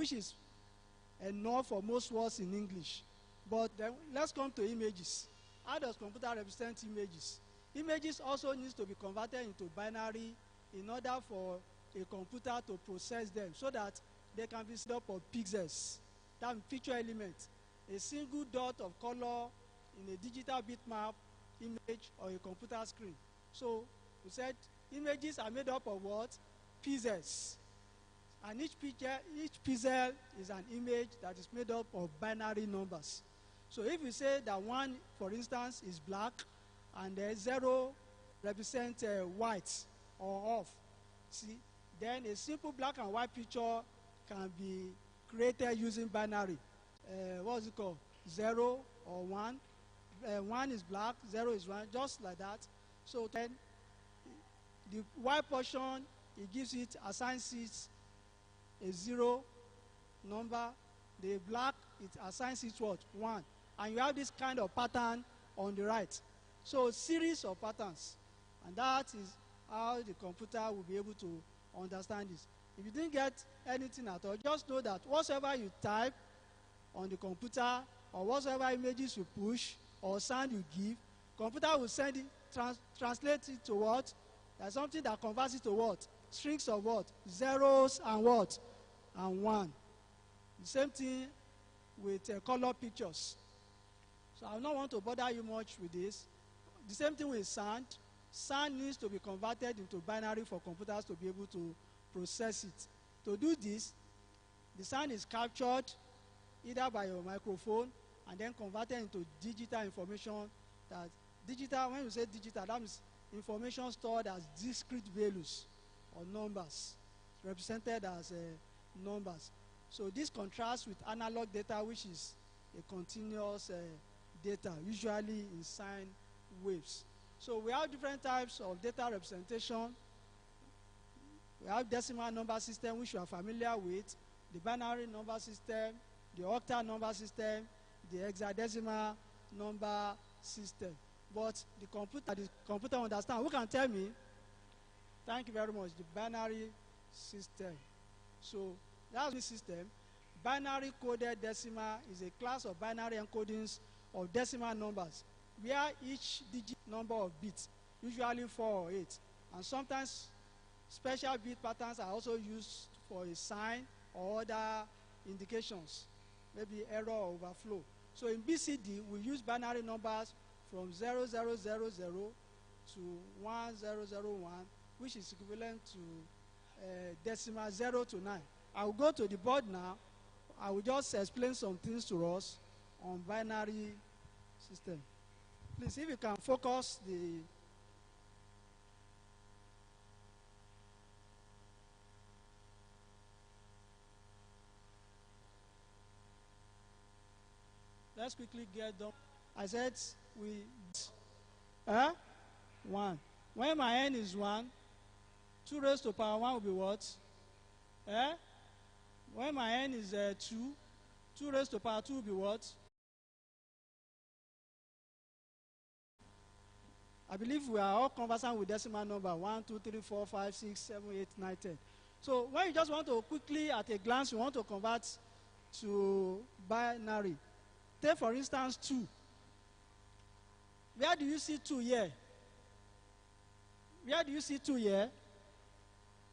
which is enough for most words in English. But then let's come to images. How does computer represent images? Images also needs to be converted into binary in order for a computer to process them so that they can be set up of pixels, that picture element, a single dot of color in a digital bitmap image or a computer screen. So we said images are made up of what? Pixels. And each pixel is an image that is made up of binary numbers. So if we say that 1, for instance, is black, and 0 represents white or off, see, then a simple black and white picture can be created using binary. What's it called? 0 or 1. 1 is black, 0 is white, just like that. So then the white portion, it gives it, assigns it a 0 number. The black, it assigns it what? 1. And you have this kind of pattern on the right. So series of patterns. And that is how the computer will be able to understand this. If you didn't get anything at all, just know that whatever you type on the computer or whatever images you push or sound you give, computer will send it, translate it to what? There's something that converts it to what? Strings of what? Zeros and what? And 1. The same thing with color pictures. So I don't want to bother you much with this. The same thing with sound. Sound needs to be converted into binary for computers to be able to process it. To do this, the sound is captured either by your microphone and then converted into digital information. That digital, when you say digital, that means information stored as discrete values or numbers, represented as numbers. So this contrasts with analog data, which is a continuous data, usually in sine waves. So we have different types of data representation. We have decimal number system, which you are familiar with, the binary number system, the octal number system, the hexadecimal number system. But the computer understands. Who can tell me? Thank you very much. The binary system. So that's the system. Binary coded decimal is a class of binary encodings of decimal numbers, where each digit number of bits, usually 4 or 8, and sometimes special bit patterns are also used for a sign or other indications, maybe error or overflow. So in BCD, we use binary numbers from 0000 to 1001, which is equivalent to decimal 0 to 9. I will go to the board now. I will just explain some things to us on binary system. Please, if you can focus the let's quickly get done. I said we 1. When my n is 1, 2 raised to power 1 will be what? When my n is 2, 2 raised to power 2 will be what? I believe we are all conversant with decimal number 1, 2, 3, 4, 5, 6, 7, 8, 9, 10. So when you just want to quickly, at a glance, you want to convert to binary. Take for instance 2. Where do you see 2 here? Where do you see 2 here?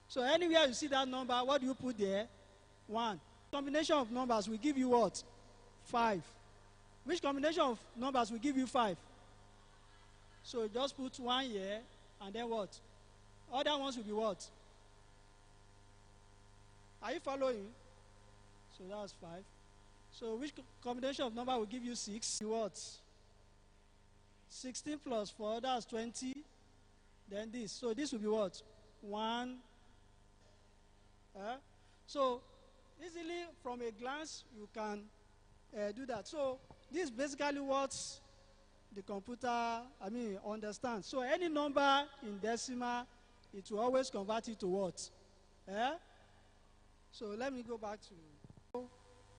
So anywhere you see that number, what do you put there? 1. Combination of numbers will give you what? 5. Which combination of numbers will give you 5? So just put 1 here, and then what? Other ones will be what? Are you following? So that's 5. So which combination of number will give you 6? What? 16 plus 4, that's 20. Then this. So this will be what? 1. So easily from a glance you can do that. So this is basically what the computer, understands. So any number in decimal, it will always convert it to what? So let me go back to